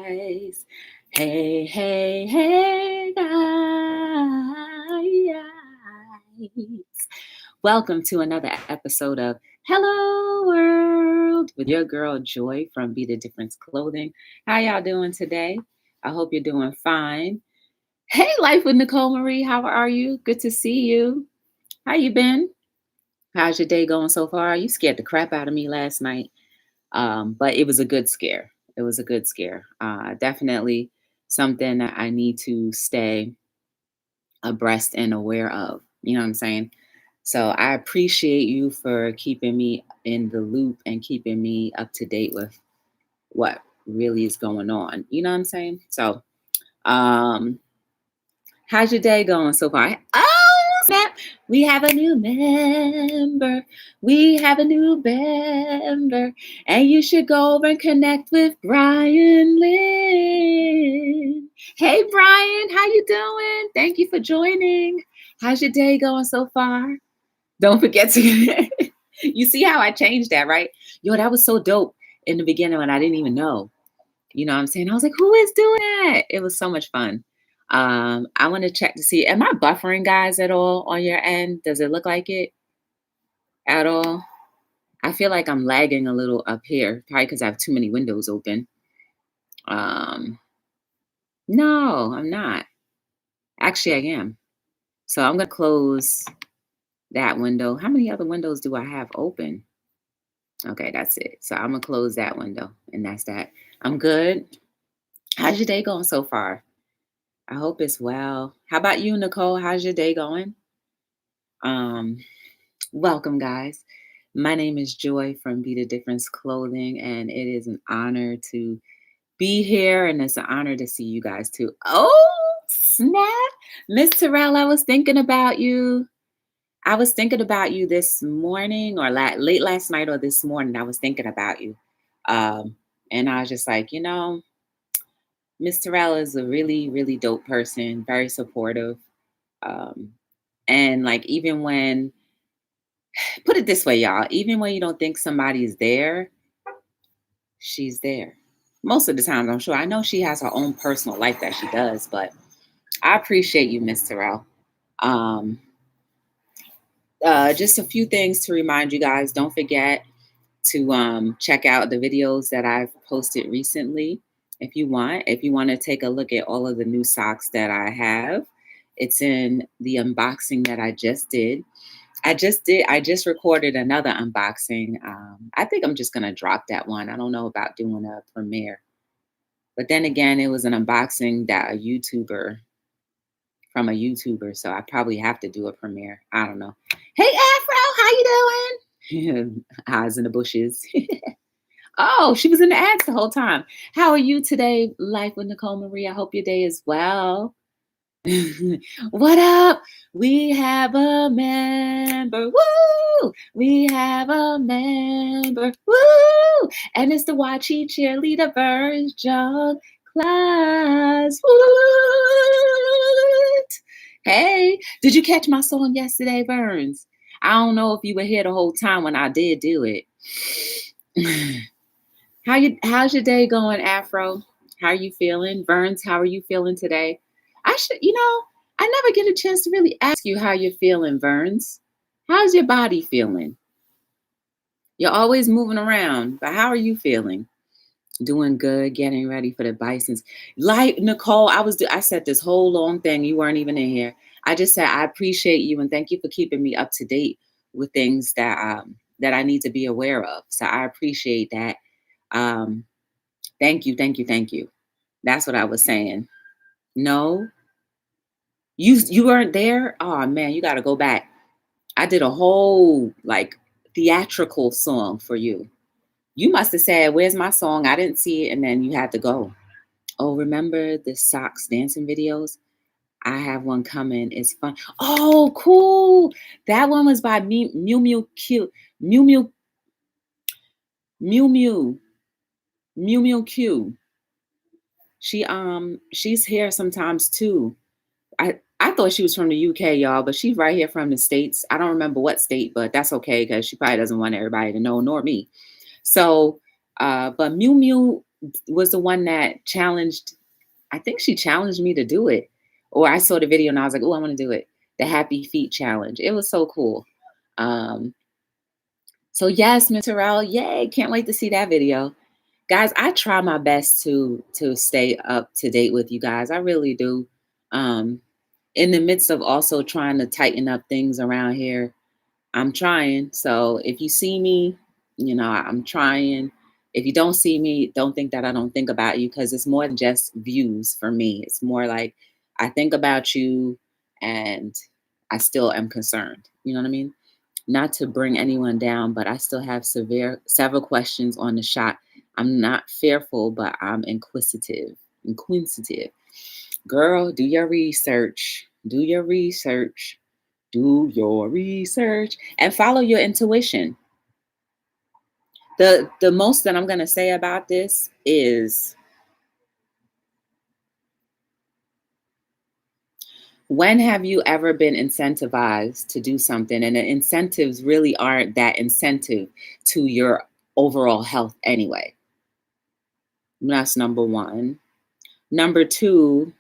guys. Hey, hey, hey, guys. Welcome to another episode of Hello World with your girl Joy from Be the Difference Clothing. How y'all doing today? I hope you're doing fine. Hey, Life with Nicole Marie, how are you? Good to see you. How you been? How's your day going so far? You scared the crap out of me last night. But it was a good scare. It was a good scare. Definitely something that I need to stay abreast and aware of. You know what I'm saying? So I appreciate you for keeping me in the loop and keeping me up to date with what really is going on. You know what I'm saying? So, um, how's your day going so far? Oh, snap. We have a new member. We have a new member. And you should go over and connect with Brian Lynn. Hey, Brian, how you doing? Thank you for joining. How's your day going so far? Don't forget to, you see how I changed that, right? Yo, that was so dope in the beginning when I didn't even know. You know what I'm saying? I was like, who is doing that? It was so much fun. I want to check to see, am I buffering, guys, at all on your end? Does it look like it at all? I feel like I'm lagging a little up here, probably because I have too many windows open. No, I'm not. Actually, I am. So I'm going to close that window. How many other windows do I have open? Okay, that's it. So I'm going to close that window, and that's that. I'm good. How's your day going so far? I hope it's well. How about you, Nicole? How's your day going? Welcome, guys. My name is Joy from Be the Difference Clothing, and it is an honor to be here, and it's an honor to see you guys too. Oh, snap! Miss Terrell, I was thinking about you. I was thinking about you this morning or late last night or this morning. I was thinking about you. And I was just like, Miss Terrell is a really, really dope person, very supportive. And like, even when, put it this way, y'all, even when you don't think somebody is there, she's there. Most of the time, I'm sure. I know she has her own personal life that she does, but I appreciate you, Miss Terrell. Just a few things to remind you guys. Don't forget to check out the videos that I've posted recently if you want. If you want to take a look at all of the new socks that I have, it's in the unboxing that I just did. I just recorded another unboxing. I think I'm just going to drop that one. I don't know about doing a premiere. But then again, it was an unboxing that from a YouTuber, so I probably have to do a premiere. I don't know. Hey, Afro, how you doing? Eyes in the bushes. Oh, she was in the ads the whole time. How are you today, Life with Nicole Marie? I hope your day is well. What up? We have a member. Woo! We have a member. Woo! And it's the YG cheerleader version class. What? Hey, did you catch my song yesterday, Burns? I don't know if you were here the whole time when I did do it. How's your day going, Afro? How are you feeling? Burns, how are you feeling today? I never get a chance to really ask you how you're feeling, Burns. How's your body feeling? You're always moving around, but how are you feeling? Doing good, getting ready for the Bisons. Like Nicole, I said this whole long thing. You weren't even in here. I just said I appreciate you and thank you for keeping me up to date with things that I need to be aware of. So I appreciate that. Thank you, thank you, thank you. That's what I was saying. No, you weren't there. Oh man, you got to go back. I did a whole like theatrical song for you. You must have said, "Where's my song?" I didn't see it, and then you had to go. Oh, remember the socks dancing videos? I have one coming. It's fun. Oh, cool. That one was by Mew Mew Q. Mew Mew Mew Mew Mew Mew Q. She's here sometimes too. I thought she was from the UK, y'all, but she's right here from the States. I don't remember what state, but that's okay because she probably doesn't want everybody to know, nor me. So, but Mew Mew was the one that challenged, I think she challenged me to do it. Or I saw the video and I was like, oh, I want to do it. The Happy Feet Challenge. It was so cool. Um, so yes, Miss Terrell, yay. Can't wait to see that video. Guys, I try my best to stay up to date with you guys. I really do. Um, in the midst of also trying to tighten up things around here, I'm trying. So if you see me, I'm trying. If you don't see me, don't think that I don't think about you, because it's more than just views for me. It's more like I think about you and I still am concerned. You know what I mean? Not to bring anyone down, but I still have several questions on the shot. I'm not fearful, but I'm inquisitive. Inquisitive. Girl, do your research. Do your research. Do your research and follow your intuition. The most that I'm going to say about this is, when have you ever been incentivized to do something? And the incentives really aren't that incentive to your overall health anyway. That's number one. Number two,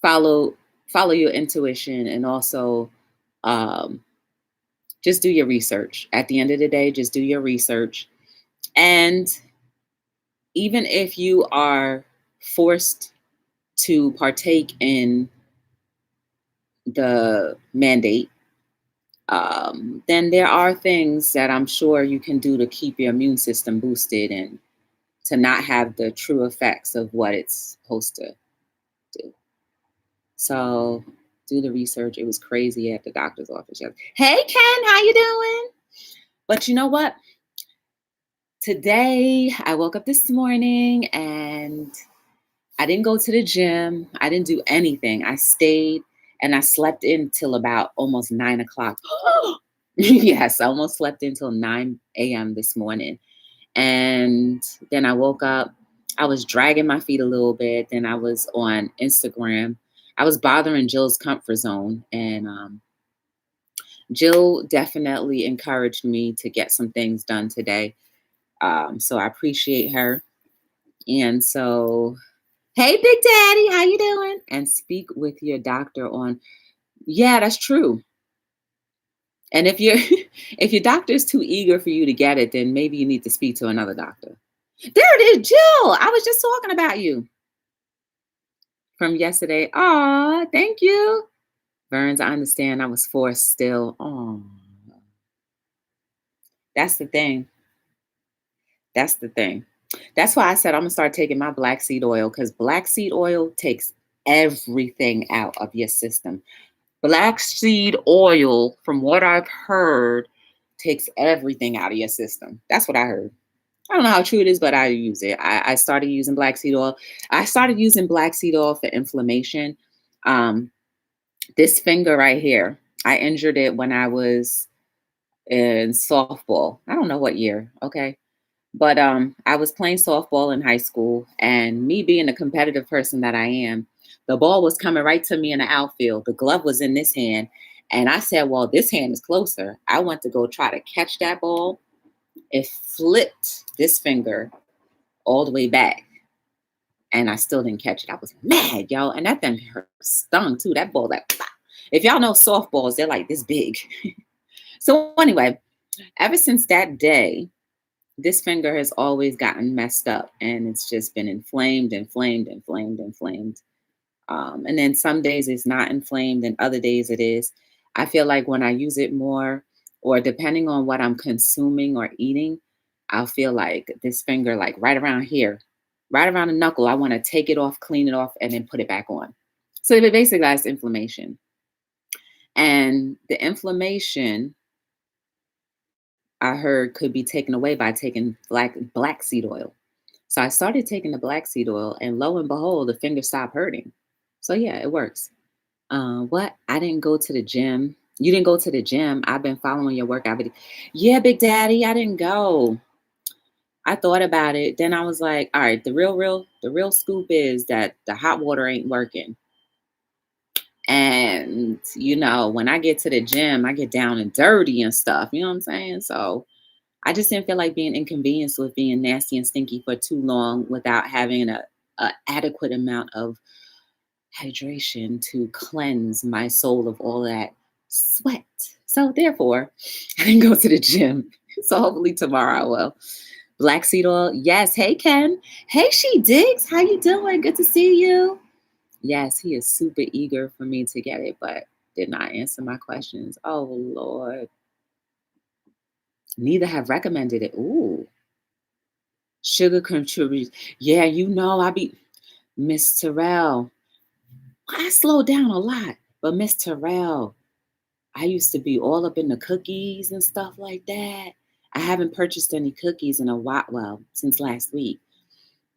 follow your intuition, and also um, just do your research. At the end of the day, just do your research. And even if you are forced to partake in the mandate, then there are things that I'm sure you can do to keep your immune system boosted and to not have the true effects of what it's supposed to do. So do the research. It was crazy at the doctor's office. Hey, Ken, how you doing? But you know what? Today, I woke up this morning and I didn't go to the gym. I didn't do anything. I stayed and I slept in till about almost 9 o'clock. Yes, I almost slept until 9 a.m. this morning. And then I woke up. I was dragging my feet a little bit. Then I was on Instagram. I was bothering Jill's comfort zone. And Jill definitely encouraged me to get some things done today. So I appreciate her. And so, hey, Big Daddy, how you doing? And speak with your doctor on, yeah, that's true. And if your doctor is too eager for you to get it, then maybe you need to speak to another doctor. There it is, Jill. I was just talking about you from yesterday. Aw, thank you. Burns, I understand I was forced still. Oh, that's the thing. That's the thing. That's why I said I'm going to start taking my black seed oil, because black seed oil takes everything out of your system. Black seed oil, from what I've heard, takes everything out of your system. That's what I heard. I don't know how true it is, but I use it. I started using black seed oil. I started using black seed oil for inflammation. This finger right here, I injured it when I was in softball. I don't know what year, okay? But I was playing softball in high school, and me being the competitive person that I am, the ball was coming right to me in the outfield. The glove was in this hand, and I said, well, this hand is closer. I went to go try to catch that ball. It flipped this finger all the way back, and I still didn't catch it. I was mad, y'all, and that thing hurt, stung too. That ball, like, if y'all know softballs, they're like this big. So anyway, ever since that day, this finger has always gotten messed up, and it's just been inflamed. And then some days it's not inflamed and other days it is. I feel like when I use it more, or depending on what I'm consuming or eating, I'll feel like this finger, like right around here, right around the knuckle, I want to take it off, clean it off, and then put it back on. So basically that's inflammation. And the inflammation, I heard, could be taken away by taking black seed oil. So I started taking the black seed oil, and lo and behold, the finger stopped hurting. So yeah, it works. What? I didn't go to the gym. You didn't go to the gym. I've been following your workout video. Yeah, Big Daddy, I didn't go. I thought about it. Then I was like, all right, the real scoop is that the hot water ain't working. And, when I get to the gym, I get down and dirty and stuff. You know what I'm saying? So I just didn't feel like being inconvenienced with being nasty and stinky for too long without having a adequate amount of hydration to cleanse my soul of all that sweat. So therefore, I didn't go to the gym. So hopefully tomorrow I will. Black seed oil. Yes. Hey Ken. Hey She Digs. How you doing? Good to see you. Yes, he is super eager for me to get it, but did not answer my questions. Oh Lord. Neither have recommended it. Ooh. Sugar contributes. Yeah, I be Miss Terrell. I slowed down a lot, but Miss Terrell, I used to be all up in the cookies and stuff like that. I haven't purchased any cookies in a while, well, since last week.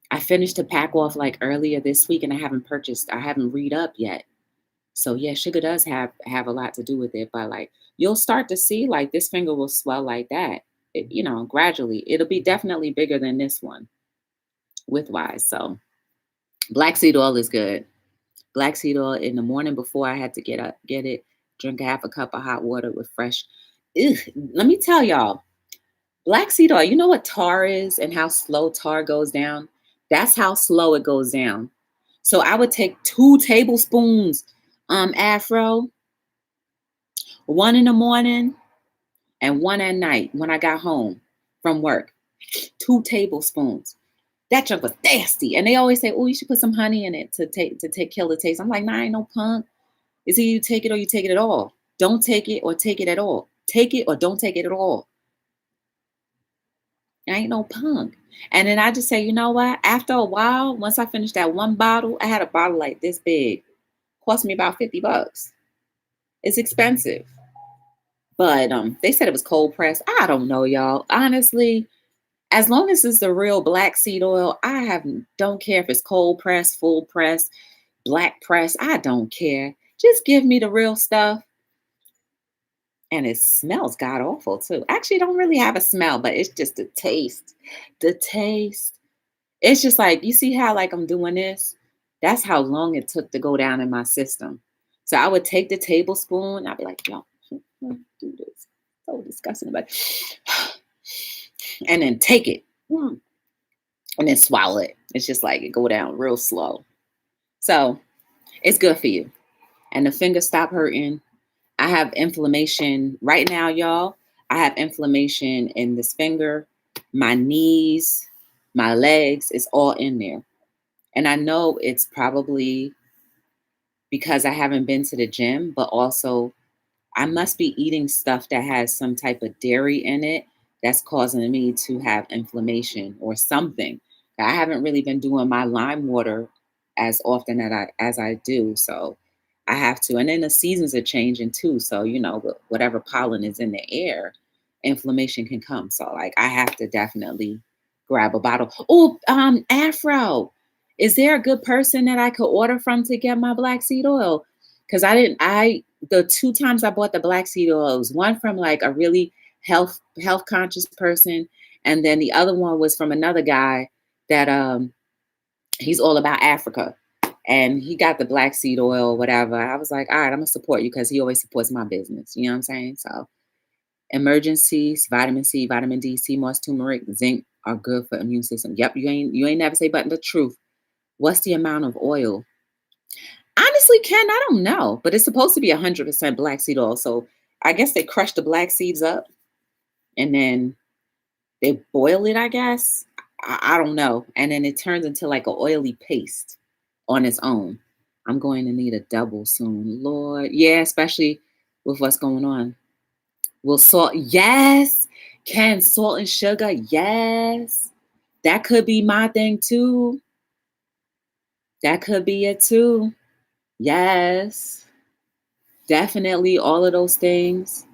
I finished a pack off like earlier this week and I haven't read up yet. So yeah, sugar does have a lot to do with it, but like you'll start to see like this finger will swell like that. Gradually. It'll be definitely bigger than this one widthwise. So black seed oil is good. Black seed oil in the morning before I had to get up, get it, drink half a cup of hot water with fresh. Ugh, let me tell y'all, black seed oil, you know what tar is and how slow tar goes down? That's how slow it goes down. So I would take 2 tablespoons Afro, one in the morning and one at night when I got home from work. 2 tablespoons. That junk was nasty. And they always say, oh, you should put some honey in it to kill the taste. I'm like, nah, I ain't no punk. It's either you take it or you take it at all. Don't take it or take it at all. Take it or don't take it at all. I ain't no punk. And then I just say, you know what? After a while, once I finished that one bottle, I had a bottle like this big. Cost me about $50. It's expensive. But they said it was cold pressed. I don't know, y'all. Honestly, as long as it's the real black seed oil, don't care if it's cold pressed, full pressed, black pressed. I don't care. Just give me the real stuff. And it smells god awful too. Actually, it don't really have a smell, but it's just the taste. The taste. It's just like, you see how like I'm doing this? That's how long it took to go down in my system. So I would take the tablespoon. I'd be like, yo, do this. So disgusting. But and then take it. And then swallow it. It's just like it go down real slow. So it's good for you. And the fingers stop hurting. I have inflammation right now, y'all. I have inflammation in this finger, my knees, my legs. It's all in there. And I know it's probably because I haven't been to the gym, but also I must be eating stuff that has some type of dairy in it that's causing me to have inflammation or something. I haven't really been doing my lime water as often as I do. So I have to. And then the seasons are changing too. So, whatever pollen is in the air, inflammation can come. So like I have to definitely grab a bottle. Oh, Afro. Is there a good person that I could order from to get my black seed oil? Because the 2 times I bought the black seed oil, it was one from like a really health conscious person, and then the other one was from another guy that he's all about Africa, and he got the black seed oil, whatever. I was like, all right, I'm gonna support you because he always supports my business. You know what I'm saying? So emergencies, vitamin C, vitamin D, sea moss, turmeric, zinc are good for immune system. Yep, you ain't never say but the truth. What's the amount of oil? Honestly, Ken, I don't know, but it's supposed to be 100% black seed oil. So I guess they crush the black seeds up and then they boil it, I guess. I don't know. And then it turns into like an oily paste on its own. I'm going to need a double soon. Lord. Yeah, especially with what's going on. Will salt? Yes. Ken, salt and sugar? Yes. That could be my thing too. That could be it too. Yes. Definitely all of those things.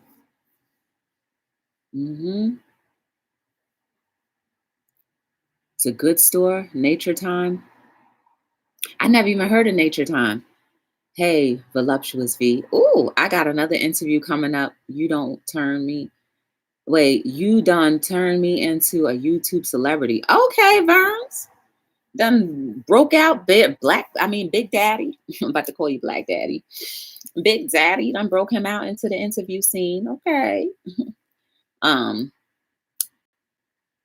It's a good store. Nature Time. I never even heard of Nature Time. Hey, voluptuous V. Ooh, I got another interview coming up. You done turned me into a YouTube celebrity. Okay, Verns. Done broke out Big Daddy. I'm about to call you Black Daddy. Big Daddy done broke him out into the interview scene. Okay.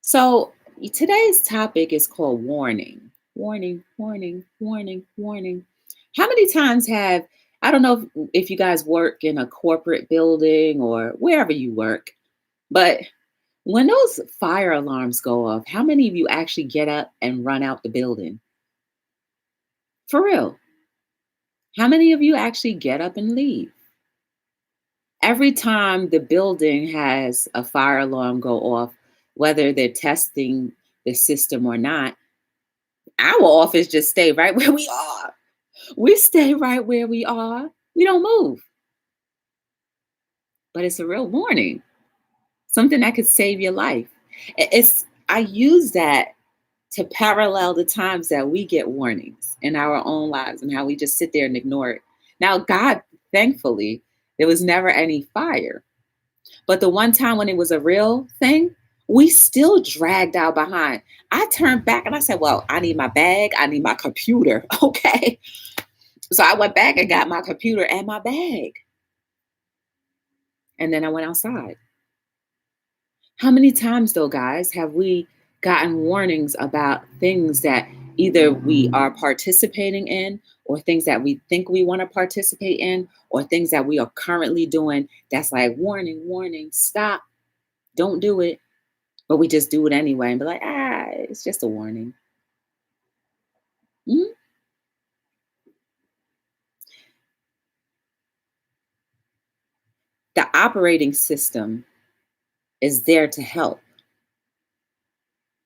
So today's topic is called warning. Warning, warning, warning, warning. How many times have, I don't know if you guys work in a corporate building or wherever you work, but when those fire alarms go off, how many of you actually get up and run out the building? For real. How many of you actually get up and leave? Every time the building has a fire alarm go off, whether they're testing the system or not, our office just stay right where we are. We stay right where we are. We don't move. But it's a real warning, something that could save your life. I use that to parallel the times that we get warnings in our own lives and how we just sit there and ignore it. Now, God, thankfully, there was never any fire. But the one time when it was a real thing, we still dragged our behind. I turned back and I said, well, I need my bag. I need my computer. Okay. So I went back and got my computer and my bag. And then I went outside. How many times, though, guys, have we gotten warnings about things that either we are participating in or things that we think we want to participate in or things that we are currently doing that's like, warning, warning, stop, don't do it. But we just do it anyway and be like, it's just a warning. Mhm. The operating system is there to help.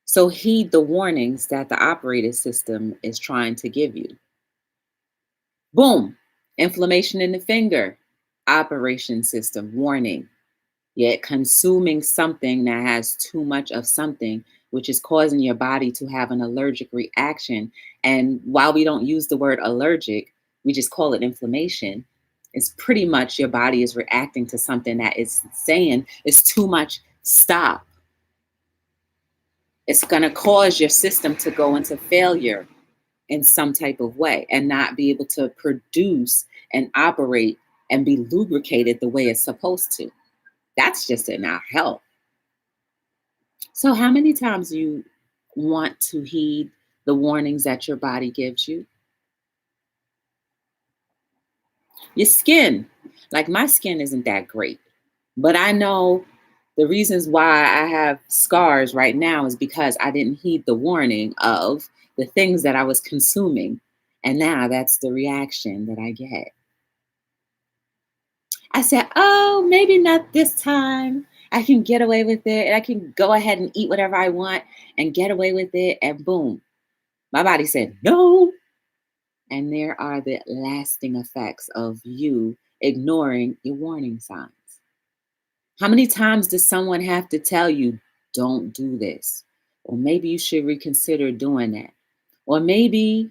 So heed the warnings that the operating system is trying to give you. Boom, inflammation in the finger, operation system, warning. Yet consuming something that has too much of something, which is causing your body to have an allergic reaction. And while we don't use the word allergic, we just call it inflammation. It's pretty much your body is reacting to something that is saying it's too much. Stop. It's going to cause your system to go into failure in some type of way and not be able to produce and operate and be lubricated the way it's supposed to. That's just in our health. So, how many times you want to heed the warnings that your body gives you? Your skin, like my skin isn't that great, but I know the reasons why I have scars right now is because I didn't heed the warning of the things that I was consuming. And now that's the reaction that I get. I said, oh, maybe not this time. I can get away with it. And I can go ahead and eat whatever I want and get away with it. And boom, my body said, no. And there are the lasting effects of you ignoring your warning signs. How many times does someone have to tell you, don't do this? Or maybe you should reconsider doing that. Or maybe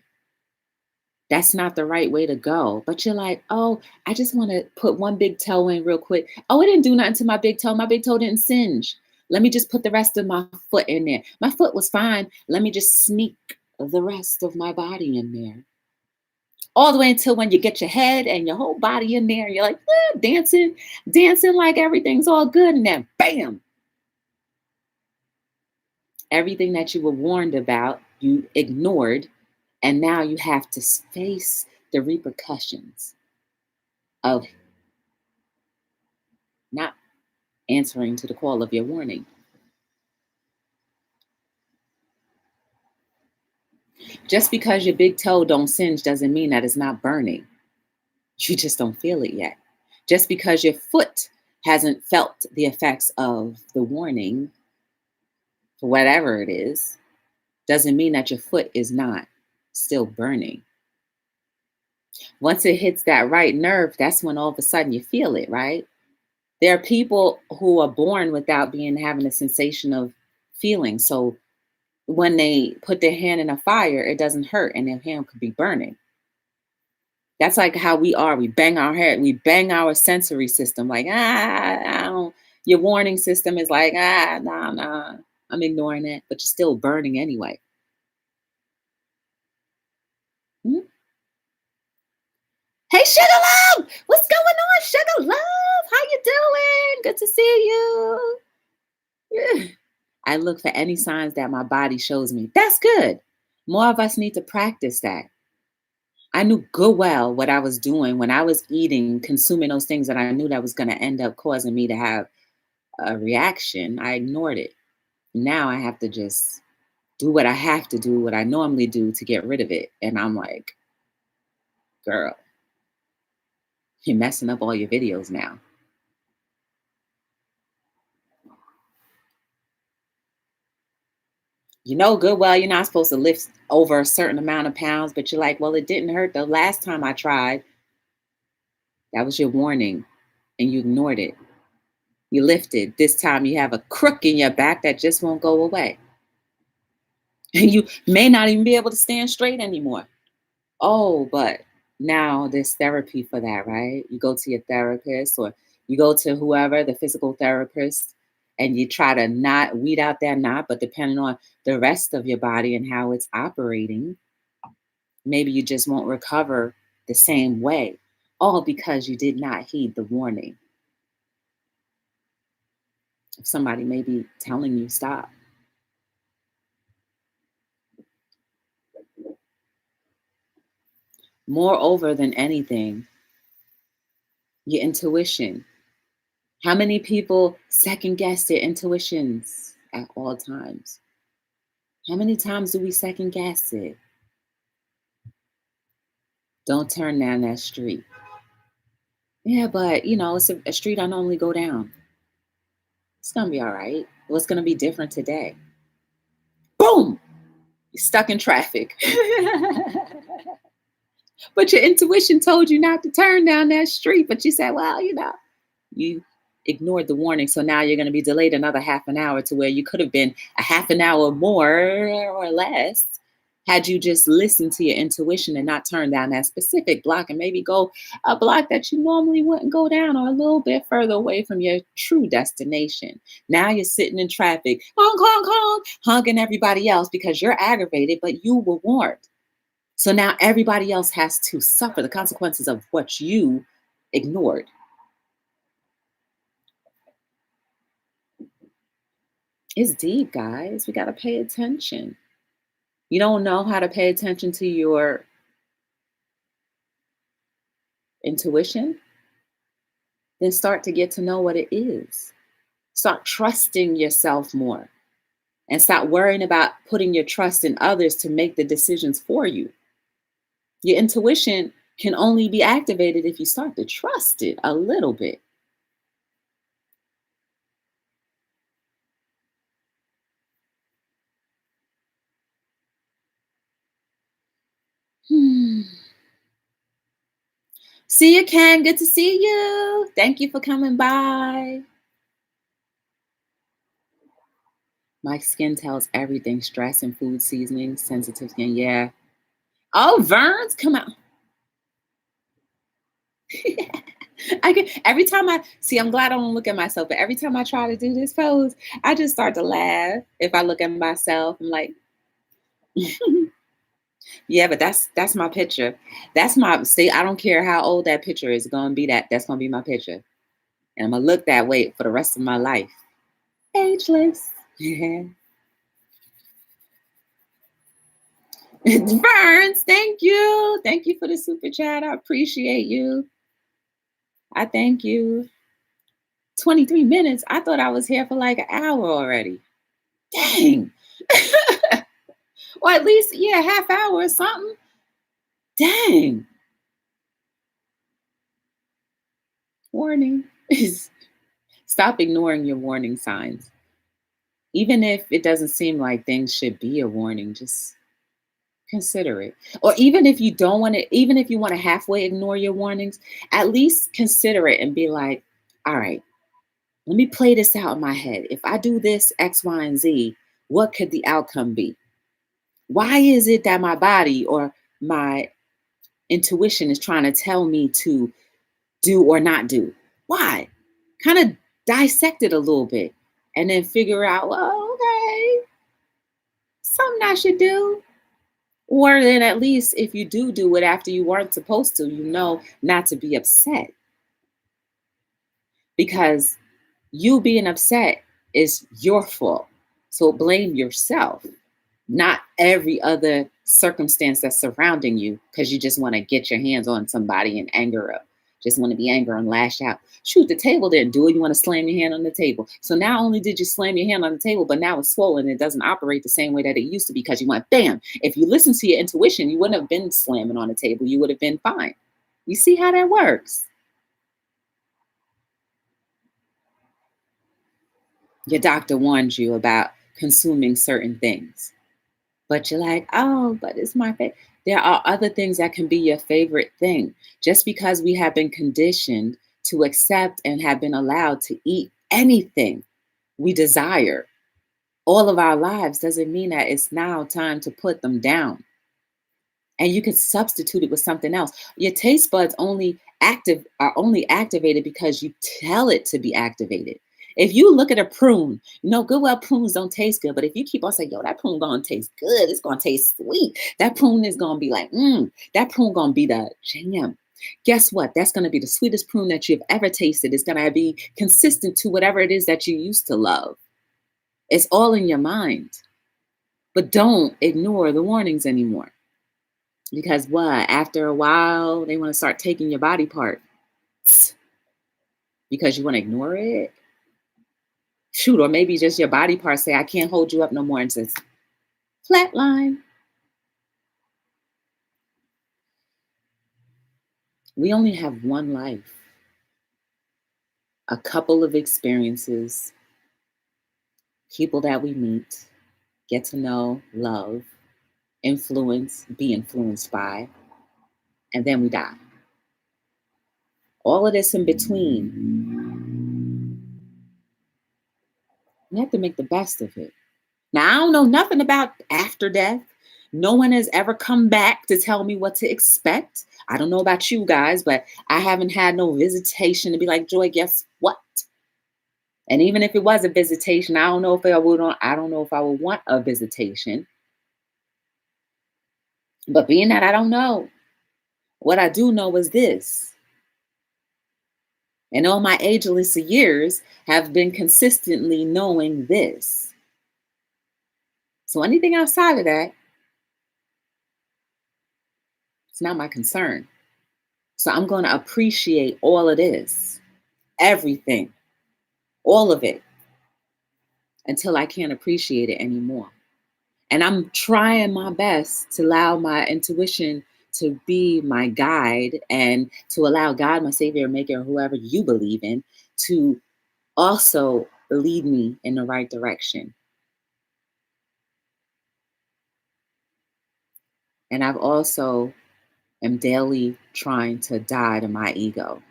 that's not the right way to go. But you're like, oh, I just want to put one big toe in real quick. Oh, it didn't do nothing to my big toe. My big toe didn't singe. Let me just put the rest of my foot in there. My foot was fine. Let me just sneak the rest of my body in there. All the way until when you get your head and your whole body in there, and you're like, dancing, dancing like everything's all good. And then bam, everything that you were warned about, you ignored. And now you have to face the repercussions of not answering to the call of your warning. Just because your big toe don't singe doesn't mean that it's not burning. You just don't feel it yet. Just because your foot hasn't felt the effects of the warning for whatever it is, doesn't mean that your foot is not still burning. Once it hits that right nerve, that's when all of a sudden you feel it, right? There are people who are born without being having a sensation of feeling. So when they put their hand in a fire, it doesn't hurt and their hand could be burning. That's like how we are. We bang our head, we bang our sensory system, like, I don't, your warning system is like, nah, I'm ignoring it, but you're still burning anyway. Mhm. Hey, Sugar Love, what's going on, Sugar Love? How you doing? Good to see you. Yeah. I look for any signs that my body shows me. That's good. More of us need to practice that. I knew good well what I was doing when I was eating, consuming those things that I knew that was going to end up causing me to have a reaction. I ignored it. Now I have to just do what I have to do, what I normally do to get rid of it. And I'm like, girl, you're messing up all your videos now. You know good well you're not supposed to lift over a certain amount of pounds, but you're like, well, it didn't hurt the last time I tried. That was your warning, and you ignored it. You lifted. This time you have a crook in your back that just won't go away. And you may not even be able to stand straight anymore. Oh, but now there's therapy for that, right? You go to your therapist or you go to whoever, the physical therapist, and you try to not weed out that knot, but depending on the rest of your body and how it's operating, maybe you just won't recover the same way. All because you did not heed the warning. Somebody may be telling you stop. Moreover than anything, your intuition. How many people second guess their intuitions at all times? How many times do we second guess it? Don't turn down that street. Yeah, but it's a street I normally go down. It's gonna be all right. What's gonna be different today? Boom! You're stuck in traffic. But your intuition told you not to turn down that street, but you said, well, you ignored the warning. So now you're going to be delayed another half an hour to where you could have been a half an hour more or less had you just listened to your intuition and not turn down that specific block and maybe go a block that you normally wouldn't go down or a little bit further away from your true destination. Now you're sitting in traffic, honk, honk, honk, honking everybody else because you're aggravated, but you were warned. So now everybody else has to suffer the consequences of what you ignored. It's deep, guys. We got to pay attention. You don't know how to pay attention to your intuition? Then start to get to know what it is. Start trusting yourself more and stop worrying about putting your trust in others to make the decisions for you. Your intuition can only be activated if you start to trust it a little bit. See you, Ken. Good to see you. Thank you for coming by. My skin tells everything. Stress and food seasoning, sensitive skin. Yeah. Oh, Verns, come out. I can every time I see, I'm glad I don't look at myself, but every time I try to do this pose, I just start to laugh. If I look at myself, I'm like, yeah, but that's my picture. That's my see, I don't care how old that picture is gonna be that's gonna be my picture. And I'm gonna look that way for the rest of my life. Ageless. Yeah. Burns, thank you. Thank you for the super chat. I appreciate you. I thank you. 23 minutes. I thought I was here for like an hour already. Dang. Or at least, yeah, half hour or something. Dang. Warning. Stop ignoring your warning signs. Even if it doesn't seem like things should be a warning, just consider it. Or even if you don't want to, even if you want to halfway ignore your warnings, at least consider it and be like, all right, let me play this out in my head. If I do this, X, Y, and Z, what could the outcome be? Why is it that my body or my intuition is trying to tell me to do or not do? Why? Kind of dissect it a little bit and then figure out, well, okay, something I should do. Or then at least if you do it after you weren't supposed to, you know not to be upset. Because you being upset is your fault. So blame yourself, not every other circumstance that's surrounding you because you just want to get your hands on somebody and anger up. Just want to be angry and lash out. Shoot, the table didn't do it. You want to slam your hand on the table. So not only did you slam your hand on the table, but now it's swollen. It doesn't operate the same way that it used to because you went bam. If you listen to your intuition, you wouldn't have been slamming on the table. You would have been fine. You see how that works? Your doctor warned you about consuming certain things, but you're like, oh, but it's my favorite. There are other things that can be your favorite thing. Just because we have been conditioned to accept and have been allowed to eat anything we desire all of our lives doesn't mean that it's now time to put them down. And you can substitute it with something else. Your taste buds are only activated because you tell it to be activated. If you look at a prune, Goodwill prunes don't taste good, but if you keep on saying, yo, that prune gonna taste good, it's gonna taste sweet. That prune is gonna be like, that prune gonna be the jam. Guess what? That's gonna be the sweetest prune that you've ever tasted. It's gonna be consistent to whatever it is that you used to love. It's all in your mind. But don't ignore the warnings anymore. Because what? After a while, they want to start taking your body parts because you want to ignore it. Shoot, or maybe just your body parts say, I can't hold you up no more, and says, flatline. We only have one life, a couple of experiences, people that we meet, get to know, love, influence, be influenced by, and then we die. All of this in between, we have to make the best of it. Now, I don't know nothing about after death. No one has ever come back to tell me what to expect. I don't know about you guys, but I haven't had no visitation to be like, Joy, guess what? And even if it was a visitation, I don't know if I would want a visitation. But being that I don't know, what I do know is this. And all my ageless years have been consistently knowing this. So anything outside of that, it's not my concern. So I'm going to appreciate all of this, everything, all of it, until I can't appreciate it anymore. And I'm trying my best to allow my intuition to be my guide and to allow God, my Savior, Maker, whoever you believe in, to also lead me in the right direction. And I've also am daily trying to die to my ego.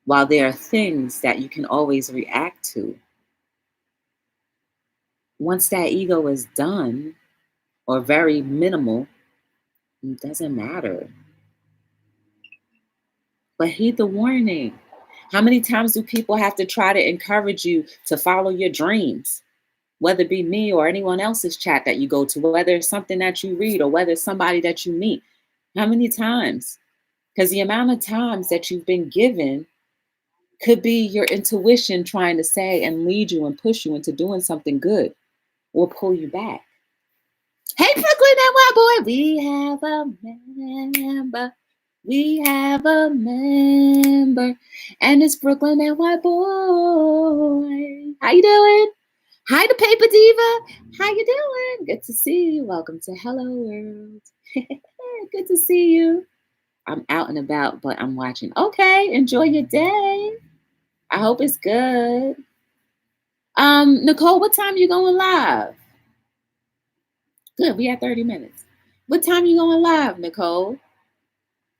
While there are things that you can always react to, once that ego is done or very minimal, it doesn't matter. But heed the warning. How many times do people have to try to encourage you to follow your dreams? Whether it be me or anyone else's chat that you go to, whether it's something that you read or whether it's somebody that you meet. How many times? Because the amount of times that you've been given could be your intuition trying to say and lead you and push you into doing something good or pull you back. Hey, Brooklyn, that white boy, we have a member. We have a member, and it's Brooklyn and white boy. How you doing? Hi, the paper diva. How you doing? Good to see you. Welcome to Hello World. Good to see you. I'm out and about, but I'm watching. Okay, enjoy your day. I hope it's good. Nicole, what time you going live? Good, we had 30 minutes. What time you going live, Nicole?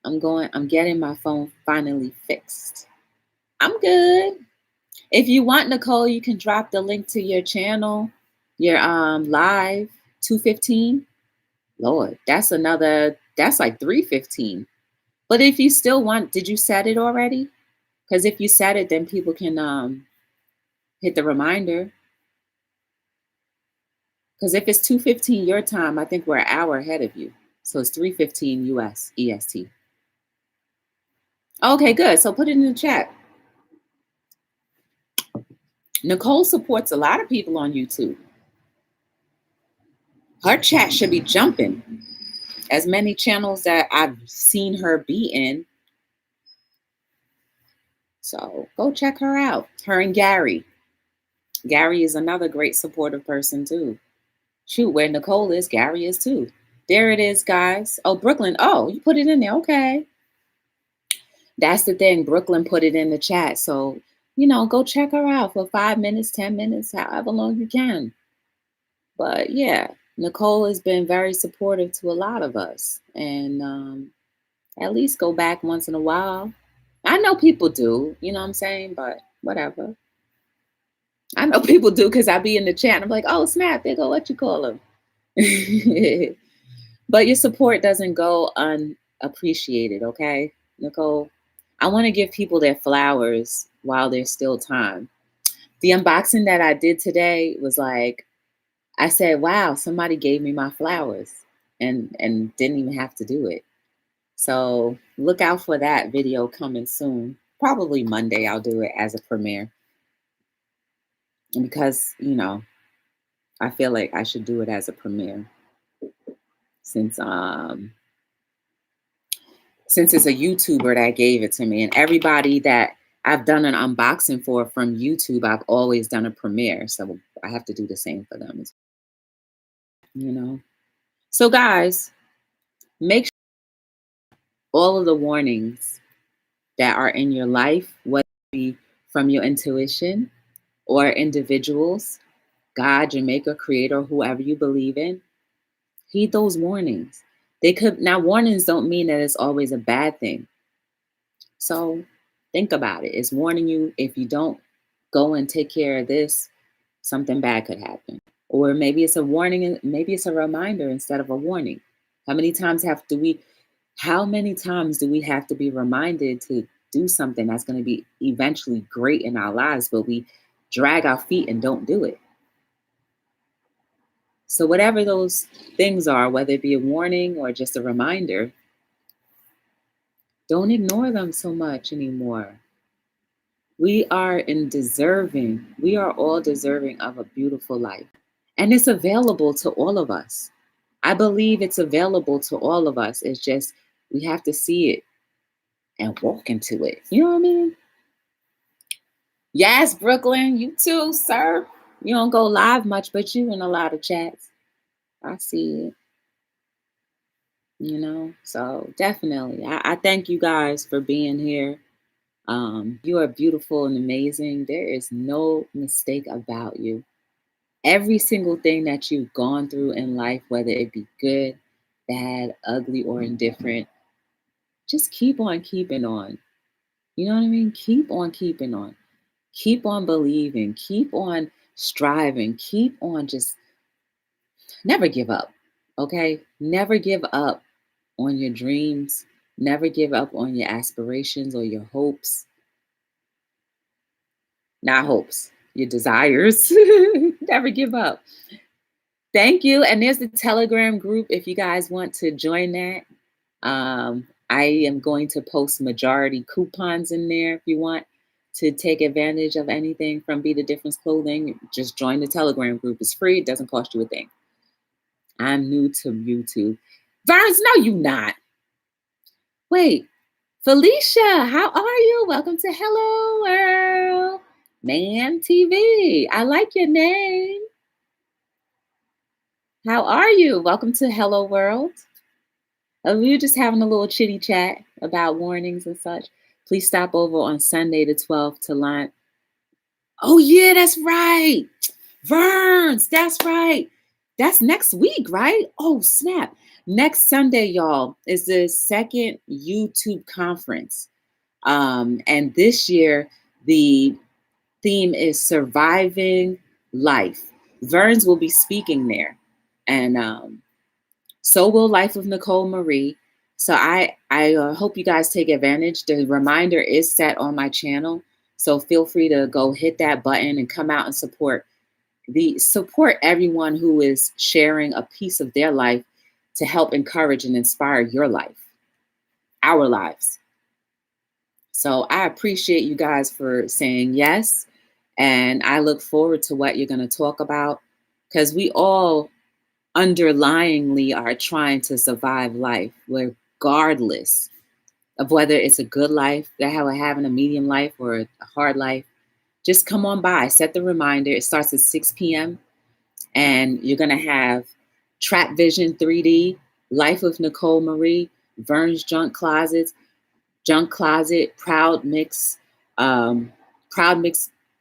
I'm getting my phone finally fixed. I'm good. If you want, Nicole, you can drop the link to your channel, your live 2:15. Lord, that's like 3:15. But if you still want, did you set it already? Because if you set it, then people can hit the reminder. Because if it's 2:15 your time, I think we're an hour ahead of you. So it's 3:15 US EST. Okay, good. So put it in the chat. Nicole supports a lot of people on YouTube. Her chat should be jumping. As many channels that I've seen her be in. So go check her out. Her and Gary. Gary is another great supportive person too. Shoot, where Nicole is, Gary is too. There it is, guys. Oh, Brooklyn. Oh, you put it in there. Okay. That's the thing. Brooklyn put it in the chat. So, go check her out for 5 minutes, 10 minutes, however long you can. But yeah, Nicole has been very supportive to a lot of us. And at least go back once in a while. I know people do, you know what I'm saying? But whatever. I know people do because I be in the chat and I'm like, oh, snap, there go what you call them. But your support doesn't go unappreciated, okay, Nicole? I want to give people their flowers while there's still time. The unboxing that I did today was like, I said, wow, somebody gave me my flowers and didn't even have to do it. So look out for that video coming soon. Probably Monday I'll do it as a premiere. Because, I feel like I should do it as a premiere. Since it's a YouTuber that gave it to me, and everybody that I've done an unboxing for from YouTube, I've always done a premiere. So I have to do the same for them, So guys, make sure all of the warnings that are in your life, whether it be from your intuition or individuals, God, your maker, creator, whoever you believe in, heed those warnings. Now warnings don't mean that it's always a bad thing. So think about it. It's warning you, if you don't go and take care of this, something bad could happen. Or maybe it's a warning and maybe it's a reminder instead of a warning. How many times do we have to be reminded to do something that's going to be eventually great in our lives, but we drag our feet and don't do it? So whatever those things are, whether it be a warning or just a reminder, don't ignore them so much anymore. We are all deserving of a beautiful life. And it's available to all of us. I believe it's available to all of us. It's just we have to see it and walk into it. You know what I mean? Yes, Brooklyn, you too, sir. You don't go live much, but you in a lot of chats. I see it. So definitely. I thank you guys for being here. You are beautiful and amazing. There is no mistake about you. Every single thing that you've gone through in life, whether it be good, bad, ugly, or indifferent, just keep on keeping on. You know what I mean? Keep on keeping on. Keep on believing. Keep on striving. Keep on just never give up. Okay? Never give up on your dreams. Never give up on your aspirations or your hopes. Not hopes, your desires. Never give up. Thank you. And there's the Telegram group if you guys want to join that. I am going to post majority coupons in there if you want to take advantage of anything from Be the Difference Clothing. Just join the Telegram group. It's free. It doesn't cost you a thing. I'm new to YouTube. Verns, no, you not. Wait, Felicia, how are you? Welcome to Hello World. Man TV. I like your name. How are you? Welcome to Hello World. We were just having a little chitty chat about warnings and such. Please stop over on Sunday the 12th to learn. Oh, yeah, that's right. Verns, that's right. That's next week, right? Oh, snap. Next Sunday, y'all, is the second YouTube conference. And this year, the theme is Surviving Life. Verns will be speaking there. And so will Life of Nicole Marie. So I hope you guys take advantage. The reminder is set on my channel. So feel free to go hit that button and come out and support everyone who is sharing a piece of their life to help encourage and inspire your life, our lives. So I appreciate you guys for saying yes. And I look forward to what you're going to talk about because we all underlyingly are trying to survive life, regardless of whether it's a good life, that how we're having a medium life or a hard life. Just come on by, set the reminder. It starts at 6 p.m. and you're going to have Trap Vision 3D, Life of Nicole Marie, Vern's Junk Closet, Proud Mix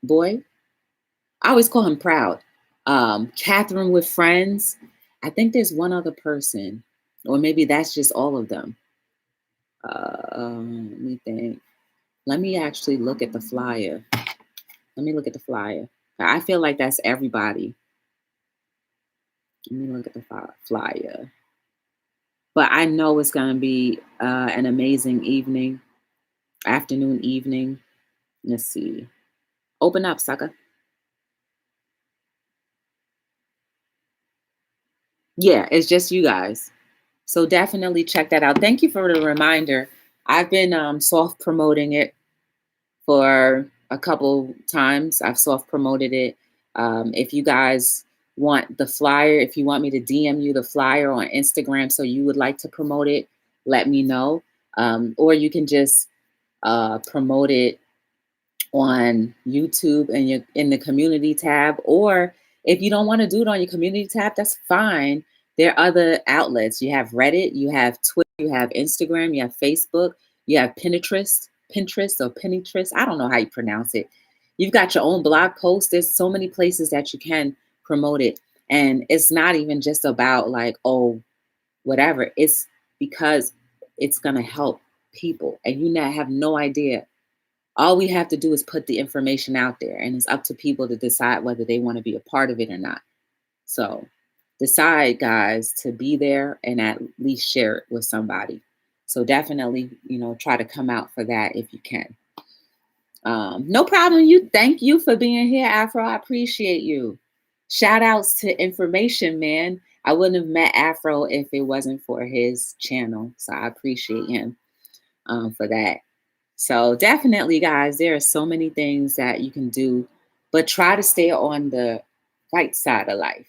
Boy. I always call him Proud. Catherine with Friends. I think there's one other person, or maybe that's just all of them. Let me think. Let me actually look at the flyer. Let me look at the flyer. I feel like that's everybody. Let me look at the flyer. But I know it's going to be an amazing evening, afternoon, evening. Let's see. Open up, sucker. Yeah, it's just you guys. So definitely check that out. Thank you for the reminder. I've been soft promoting it for a couple times. I've soft promoted it. If you guys want the flyer, if you want me to DM you the flyer on Instagram so you would like to promote it, let me know. Or you can just promote it on YouTube and you're in the community tab. Or if you don't want to do it on your community tab, that's fine. There are other outlets. You have Reddit, you have Twitter, you have Instagram, you have Facebook, you have Pinterest or Pinterest. I don't know how you pronounce it. You've got your own blog post. There's so many places that you can promote it. And it's not even just about like, oh, whatever. It's because it's going to help people. And you now have no idea. All we have to do is put the information out there, and it's up to people to decide whether they want to be a part of it or not. So decide, guys, to be there and at least share it with somebody. So definitely, try to come out for that if you can. No problem. Thank you for being here, Afro. I appreciate you. Shout outs to Information Man. I wouldn't have met Afro if it wasn't for his channel. So I appreciate him for that. So definitely, guys, there are so many things that you can do, but try to stay on the right side of life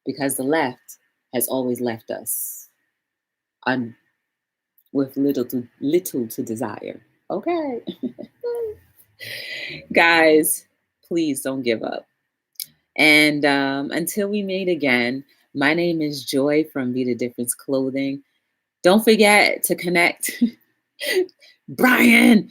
because the left has always left us with little to desire. Okay. Guys, please don't give up. And until we meet again, my name is Joy from Be the Difference Clothing. Don't forget to connect. Brian.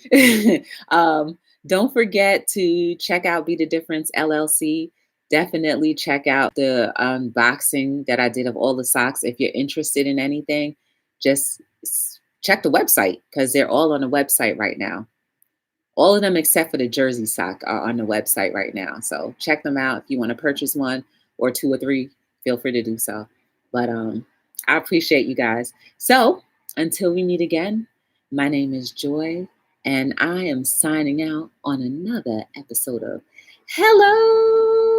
Don't forget to check out Be the Difference LLC. Definitely check out the unboxing that I did of all the socks. If you're interested in anything, just check the website because they're all on the website right now. All of them except for the jersey sock are on the website right now. So check them out. If you want to purchase one or two or three, feel free to do so. But I appreciate you guys. So until we meet again, my name is Joy, and I am signing out on another episode of Hello